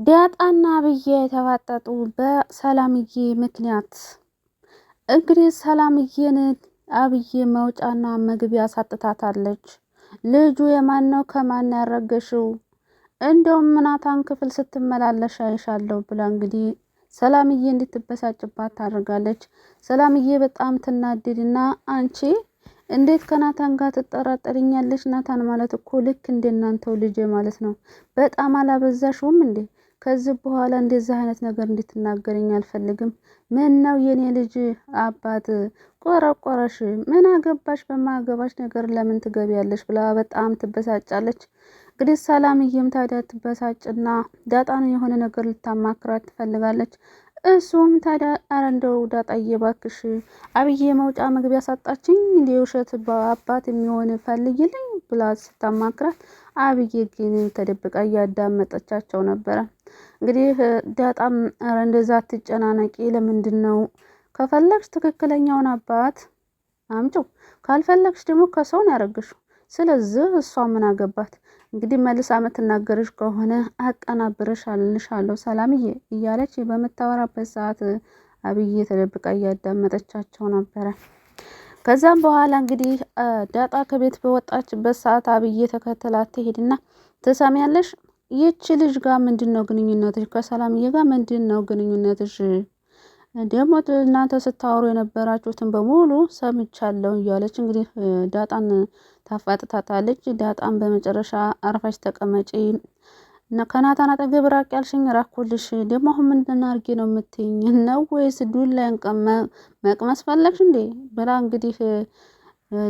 ዳጣና አብዬ የተፋጠጡ በሰላምዬ ምክንያት። እንግዲህ ሰላምዬን አብዬ መውጫና መግቢያ ሳጥታታለች። ልጁ የማን ነው? ከማን ያረገሽው? እንደውም ናታን ክፍል ስትመላለሽ አይሻለሁ ብላ እንግዲህ ሰላምዬ እንድትበሳጭባት ታደርጋለች። ሰላምዬ በጣም ትናደድና አንቺ እንዴት ከናታን ጋር ትጠራጠርኛለሽ? ናታን ማለት እኮ ልክ እንደናንተው ልጅ ማለት ነው። በጣም አላበዛሽውም እንዴ? ከዚህ በኋላ እንደዚህ አይነት ነገር እንድትናገረኝ አልፈልግም። ምን ነው የኔ ልጅ አባት ቆረቆረሽ? ምን አገባሽ? በማገባሽ ነገር ለምን ትገቢያለሽ? ብላ በጣም ትበሳጫለች። እንግዲህ ሰላምዬም ታዲያ ትበሳጭና ዳጣን የሆነ ነገር ልታማክራት ትፈልጋለች። እሱም ታዲያ ኧረ እንደው ዳጣዬ እባክሽ አብዬ መውጫ መግቢያ ሳጣችኝ እንደ ውሸት በአባት የሚሆን ፈልጊልኝ ብላ ስታማክራት፣ አብዬ ግን ተደብቃ እያዳመጠቻቸው ነበረ። እንግዲህ ዳጣም ኧረ እንደዛ አትጨናነቂ፣ ለምንድን ነው ከፈለግሽ ትክክለኛውን አባት አምጪው፣ ካልፈለግሽ ደግሞ ከሰውን ያረግሽው። ስለዚህ እሷ ምን አገባት? እንግዲህ መልሳ የምትናገርሽ ከሆነ አቀናብርሽ አልልሻለሁ ሰላምዬ እያለች በምታወራበት ሰዓት አብዬ ተደብቃ እያዳመጠቻቸው ነበረ። ከዛም በኋላ እንግዲህ ዳጣ ከቤት በወጣችበት ሰዓት አብዬ ተከትላት ትሄድና ትሰሚያለሽ፣ ይቺ ልጅ ጋር ምንድን ነው ግንኙነትሽ? ከሰላምዬ ጋር ምንድን ነው ግንኙነትሽ? ደግሞ እናንተ ስታወሩ የነበራችሁትን በሙሉ ሰምቻለሁ እያለች እንግዲህ ዳጣን ታፋጥታታለች። ዳጣን በመጨረሻ አርፋሽ ተቀመጪ፣ ከናታን አጠገብ ራቅ ያልሽኝ ራኩልሽ፣ ደግሞ አሁን ምንድን አድርጌ ነው የምትይኝ ነው ወይስ ዱላዬን መቅመስ ፈለግሽ እንዴ? ብላ እንግዲህ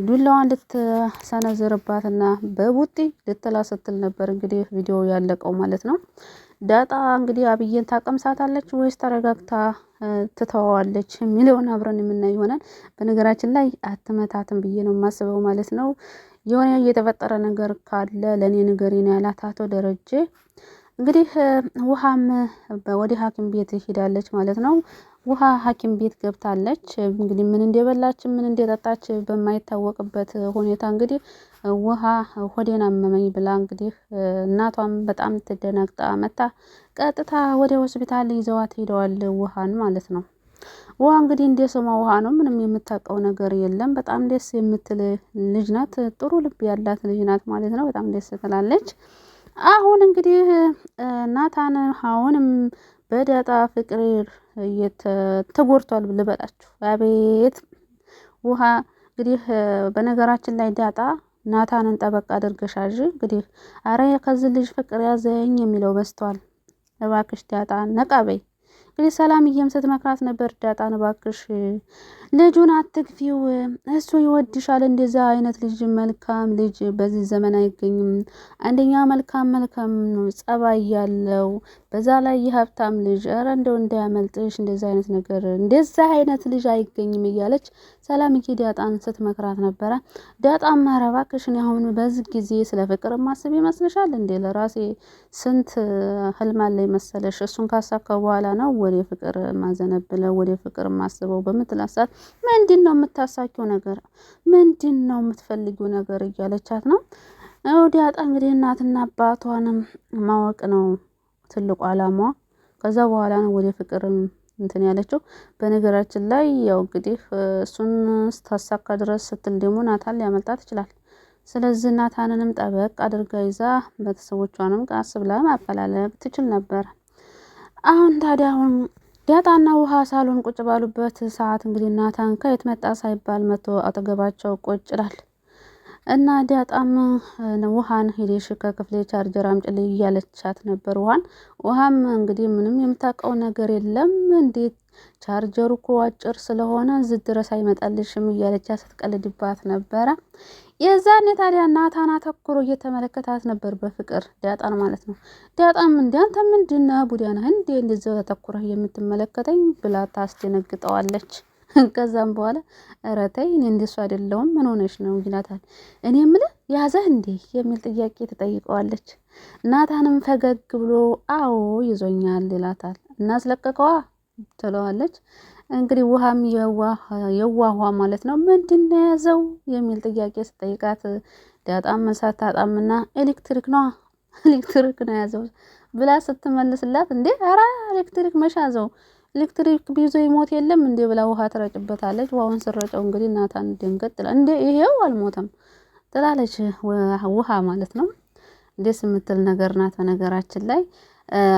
ዱላዋን ልትሰነዝርባትና በቡጢ ልትላ ስትል ነበር እንግዲህ ቪዲዮ ያለቀው ማለት ነው። ዳጣ እንግዲህ አብዬን ታቀምሳታለች ወይስ ተረጋግታ ትተዋዋለች የሚለውን አብረን የምናይ ይሆናል። በነገራችን ላይ አትመታትም ብዬ ነው የማስበው ማለት ነው። የሆነ እየተፈጠረ ነገር ካለ ለእኔ ንገሪኝ ያላት አቶ ደረጀ እንግዲህ ውሃም ወደ ሐኪም ቤት ሄዳለች ማለት ነው። ውሃ ሐኪም ቤት ገብታለች። እንግዲህ ምን እንደበላች ምን እንደጠጣች በማይታወቅበት ሁኔታ እንግዲህ ውሃ ሆዴን አመመኝ ብላ እንግዲህ እናቷም በጣም ትደነግጣ መታ ቀጥታ ወደ ሆስፒታል ይዘዋት ሄደዋል ውሃን ማለት ነው። ውሃ እንግዲህ እንደ ስሟ ውሃ ነው። ምንም የምታውቀው ነገር የለም። በጣም ደስ የምትል ልጅ ናት። ጥሩ ልብ ያላት ልጅ ናት ማለት ነው። በጣም ደስ ትላለች። አሁን እንግዲህ ናታን አሁንም በዳጣ ፍቅር ተጎድቷል ልበላችሁ። አቤት ውሃ እንግዲህ በነገራችን ላይ ዳጣ ናታንን ጠበቅ አድርገሻዥ እንግዲህ አረ ከዚህ ልጅ ፍቅር ያዘኝ የሚለው በስተዋል። እባክሽ ዳጣ ነቃ በይ። እንግዲህ ሰላምዬም ስትመክራት ነበር ዳጣን እባክሽ ልጁን አትግፊው፣ እሱ ይወድሻል። እንደዛ አይነት ልጅ መልካም ልጅ በዚህ ዘመን አይገኝም። አንደኛ መልካም ነው ጸባይ ያለው፣ በዛ ላይ የሀብታም ልጅ። ኧረ እንደው እንዳያመልጥሽ፣ እንደዛ አይነት ነገር እንደዛ አይነት ልጅ አይገኝም እያለች ሰላምዬ ዳጣን ስትመክራት ነበረ። ዳጣም ኧረ እባክሽ እኔ አሁን በዚህ ጊዜ ስለ ፍቅር ማስብ ይመስልሻል እንዴ? ለራሴ ስንት ህልም አለኝ መሰለሽ። እሱን ካሳካው በኋላ ነው ወደ ፍቅር ማዘነብለው ወደ ፍቅር ማስበው በምትላት ሰዓት ምንድን ነው የምታሳኪው ነገር? ምንድን ነው የምትፈልጊው ነገር እያለቻት ነው። ዳጣ እንግዲህ እናትና አባቷንም ማወቅ ነው ትልቁ አላማዋ። ከዛ በኋላ ነው ወደ ፍቅር እንትን ያለችው። በነገራችን ላይ ያው እንግዲህ እሱን ስታሳካ ድረስ ስትል ደግሞ ናታን ሊያመልጣት ይችላል። ስለዚህ ናታንንም ጠበቅ አድርጋ ይዛ ቤተሰቦቿንም ቃስ ብላ ማፈላለግ ትችል ነበር። አሁን ታዲያ ዳጣና ውሃ ሳሎን ቁጭ ባሉበት ሰዓት እንግዲህ ናታን ከየት መጣ ሳይባል መቶ አጠገባቸው ቁጭ ይላል። እና ዳጣም ውሃን ሄደሽ ከክፍሌ ቻርጀር አምጪልኝ እያለቻት ነበር። ውሃም እንግዲህ ምንም የምታውቀው ነገር የለም፣ እንዴት ቻርጀሩ እኮ አጭር ስለሆነ እዚህ ድረስ አይመጣልሽም እያለቻት ስትቀልድባት ነበረ። የዛኔ ታዲያ ናታን አተኩሮ እየተመለከታት ነበር በፍቅር ዳጣን ማለት ነው። ዳጣም እንደ አንተ ምንድነው ቡዲያና እንዴ እንደዚህ ተተኩረህ የምትመለከተኝ ብላ ታስደነግጠዋለች። ከዛም በኋላ ኧረ ተይ እኔ እንደሱ አይደለሁም ምን ሆነሽ ነው ይላታል። እኔ የምልህ ያዘህ እንዴ የሚል ጥያቄ ትጠይቀዋለች። ናታንም ፈገግ ብሎ አዎ ይዞኛል ይላታል። እናስለቀቀዋ ትለዋለች። እንግዲህ ውሃም የዋህ ማለት ነው። ምንድን ነው የያዘው የሚል ጥያቄ ስጠይቃት ዳጣም ሳታጣምና ኤሌክትሪክ ነው የያዘው ብላ ስትመልስላት እንዴ ኧረ ኤሌክትሪክ መሻዘው ኤሌክትሪክ ቢይዞ ይሞት የለም እንዴ ብላ ውሃ ትረጭበታለች። ውሃውን ስረጨው እንግዲህ ናታን ደንገጥ ይላል። እንዴ ይሄው አልሞተም ትላለች። ውሃ ማለት ነው። ደስ የምትል ነገር ናት። በነገራችን ላይ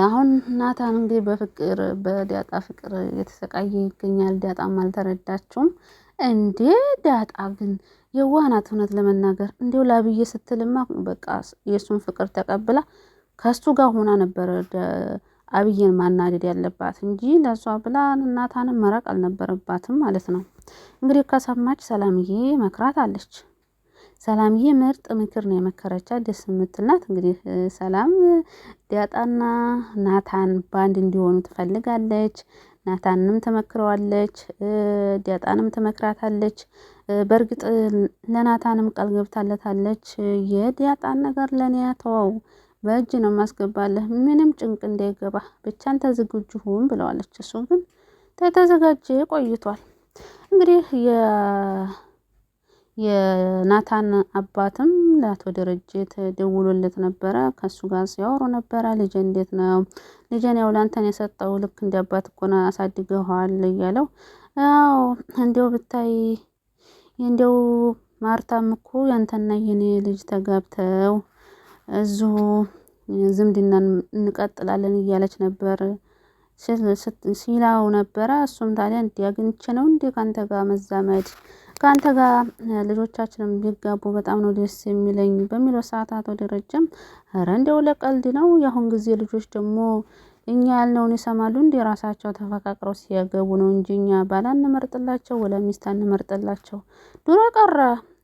አሁን ናታን እንግዲህ በፍቅር በዳጣ ፍቅር የተሰቃየ ይገኛል። ዳጣም አልተረዳችውም። እንዴ ዳጣ ግን የዋህ ናት። እውነት ለመናገር እንዲው ላብዬ ስትልማ በቃ የእሱን ፍቅር ተቀብላ ከሱ ጋር ሆና ነበረ አብዬን ማናደድ ያለባት እንጂ ለሷ ብላ ናታንን መራቅ አልነበረባትም ማለት ነው። እንግዲህ ከሰማች ሰላምዬ መክራት አለች። ሰላምዬ ምርጥ ምክር ነው የመከረቻት። ደስ የምትል ናት። እንግዲህ ሰላም ዳጣና ናታን ባንድ እንዲሆኑ ትፈልጋለች። ናታንንም ትመክረዋለች፣ ዳጣንም ትመክራታለች። በእርግጥ ለናታንም ቃል ገብታለታለች። የዳጣን ነገር ለኔ ተወው፣ በእጅ ነው ማስገባለህ፣ ምንም ጭንቅ እንዳይገባ ብቻ አንተ ዝግጁ ሁን ብለዋለች። እሱ ግን ተዘጋጀ ቆይቷል። እንግዲህ የናታን አባትም ለአቶ ድርጅት ደውሎለት ነበረ። ከሱ ጋር ሲያወሩ ነበረ። ልጅ እንዴት ነው? ልጅን ያው ላንተን የሰጠው ልክ እንደ አባት እኮ ነው አሳድገዋል እያለው፣ አዎ እንዲያው ብታይ እንዲያው ማርታም እኮ ያንተና የኔ ልጅ ተጋብተው እዚሁ ዝምድናን እንቀጥላለን እያለች ነበር ሲላው ነበረ። እሱም ታዲያ እንዲያግኝቼ ነው እንዴ ካንተ ጋር መዛመድ ከአንተ ጋር ልጆቻችንም ቢጋቡ በጣም ነው ደስ የሚለኝ በሚለው ሰዓት አቶ ደረጀም ኧረ እንደው ለቀልድ ነው። የአሁን ጊዜ ልጆች ደግሞ እኛ ያልነውን ይሰማሉ እንዴ? ራሳቸው ተፈቃቅረው ሲያገቡ ነው እንጂ እኛ ባል አንመርጥላቸው ወላ ሚስት አንመርጥላቸው። ድሮ ቀረ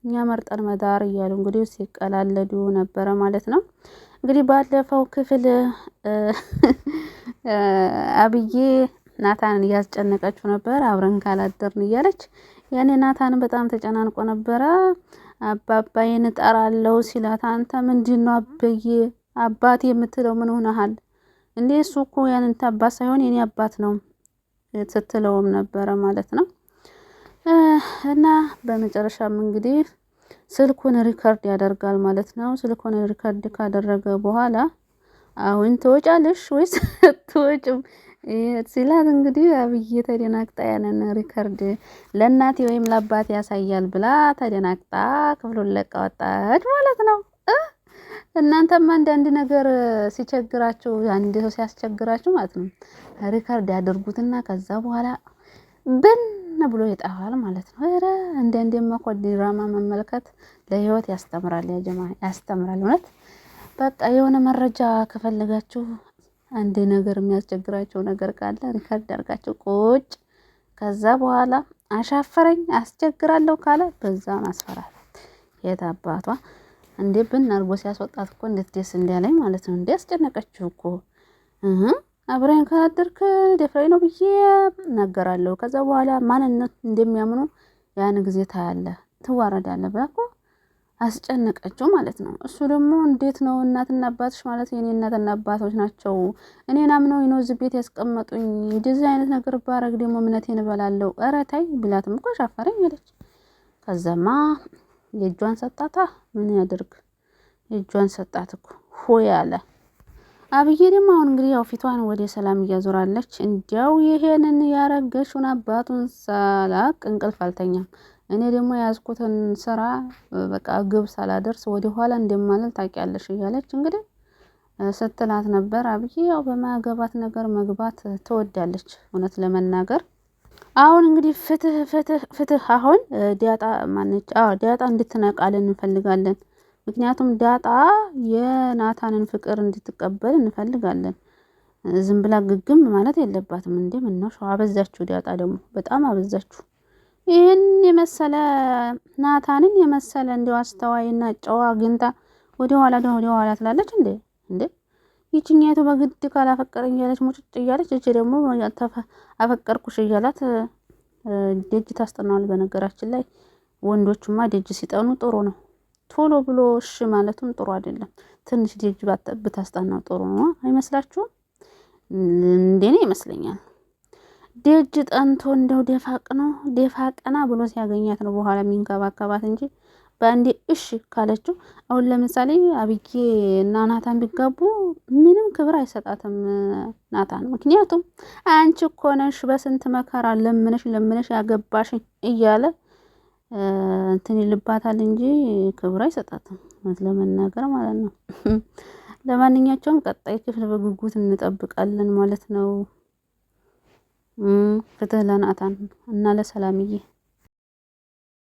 እኛ መርጠን መዳር እያሉ እንግዲህ ሲቀላለዱ ነበረ ማለት ነው። እንግዲህ ባለፈው ክፍል አብዬ ናታንን እያስጨነቀችው ነበር። አብረን ካላደርን እያለች ያኔ ናታን በጣም ተጨናንቆ ነበረ። አባባዬን እጠራለሁ ሲላት አንተ ምንድነው አበዬ አባት የምትለው ምን ሆነሃል እንዴ? እሱ እኮ ያንተ አባት ሳይሆን የኔ አባት ነው ስትለውም ነበረ ማለት ነው። እና በመጨረሻም እንግዲህ ስልኩን ሪከርድ ያደርጋል ማለት ነው። ስልኩን ሪከርድ ካደረገ በኋላ አሁን ትወጫለሽ ወይስ ትወጭም ሲላት እንግዲህ አብዬ ተደናግጣ ያንን ሪከርድ ለእናቴ ወይም ለአባቴ ያሳያል ብላ ተደናግጣ ክፍሉን ለቃ ወጣች ማለት ነው። እናንተም አንዳንድ ነገር ሲቸግራችሁ አንድ ሰው ሲያስቸግራችሁ ማለት ነው ሪከርድ ያደርጉትና ከዛ በኋላ ብን ብሎ ይጠፋል ማለት ነው። ኧረ አንዳንዴማ እኮ ድራማ መመልከት ለህይወት ያስተምራል። ያ ጀማ ያስተምራል። እውነት በቃ የሆነ መረጃ ከፈለጋችሁ አንድ ነገር የሚያስቸግራቸው ነገር ካለ ሪከርድ አድርጋችሁ ቁጭ ከዛ በኋላ አሻፈረኝ አስቸግራለሁ ካለ በዛው አስፈራራት። የት አባቷ እንዴ ብን አርጎ ሲያስወጣት እኮ እንዴት ደስ እንዳለኝ ማለት ነው። እንዴ አስጨነቀችው እኮ አብረን ካላደርክ ደፍሬ ነው ብዬ እናገራለሁ። ከዛ በኋላ ማንነት እንደሚያምኑ ያን ጊዜ ታያለህ ትዋረዳለህ ብላ እኮ አስጨነቀችው ማለት ነው። እሱ ደግሞ እንዴት ነው እናትና አባትሽ ማለት የኔ እናትና አባቶች ናቸው እኔን አምነው ነው እዚህ ቤት ያስቀመጡኝ እንደዚህ አይነት ነገር ባረግ ደግሞ እምነቴን እበላለሁ ኧረ ተይ ቢላትም እኮ ሻፈረኝ አለች። ከዛማ የእጇን ሰጣታ ምን ያድርግ የእጇን ሰጣት እኮ ሆይ አለ። አብዬ ደግሞ አሁን እንግዲህ ያው ፊቷን ወደ ሰላም እያዞራለች። እንዲያው ይሄንን ያረገሽውን አባቱን ሳላቅ እንቅልፍ አልተኛም። እኔ ደግሞ ያዝኩትን ስራ በቃ ግብ ሳላደርስ ወደ ኋላ እንደማለል ታውቂያለሽ እያለች እንግዲህ ስትላት ነበር። አብዬ ያው በማያገባት ነገር መግባት ትወዳለች እውነት ለመናገር። አሁን እንግዲህ ፍትህ አሁን ዳጣ ማነች? ዳጣ እንድትነቃልን እንፈልጋለን። ምክንያቱም ዳጣ የናታንን ፍቅር እንድትቀበል እንፈልጋለን። ዝም ብላ ግግም ማለት የለባትም። እንዴ ምነው ሸዋ አበዛችሁ። ዳጣ ደግሞ በጣም አበዛችሁ። ይህን የመሰለ ናታንን የመሰለ እንዲው አስተዋይና ጨዋ ግንታ ወደ ኋላ ትላለች እንዴ ይችኛይቱ በግድ ካላፈቀረኝ እያለች ሙጭጭ እያለች እቺ ደግሞ አፈቀርኩሽ እያላት ደጅ ታስጠናዋል። በነገራችን ላይ ወንዶቹማ ደጅ ሲጠኑ ጥሩ ነው። ቶሎ ብሎ እሺ ማለቱም ጥሩ አይደለም። ትንሽ ደጅ ብታስጠናው ጥሩ ነው አይመስላችሁም? እንደኔ ይመስለኛል። ደጅ ጠንቶ እንደው ደፋቅ ነው ደፋ ቀና ብሎ ሲያገኛት ነው በኋላ የሚንከባከባት እንጂ በአንዴ እሺ ካለችው አሁን ለምሳሌ አብዬ እና ናታን ቢጋቡ ምንም ክብር አይሰጣትም ናታን። ምክንያቱም አንቺ እኮ ነሽ በስንት መከራ ለምነሽ ያገባሽ እያለ እንትን ይልባታል እንጂ ክብር አይሰጣትም ለመናገር ማለት ነው። ለማንኛቸውም ቀጣይ ክፍል በጉጉት እንጠብቃለን ማለት ነው። ፍትህ ለናታን እና ለሰላምዬ።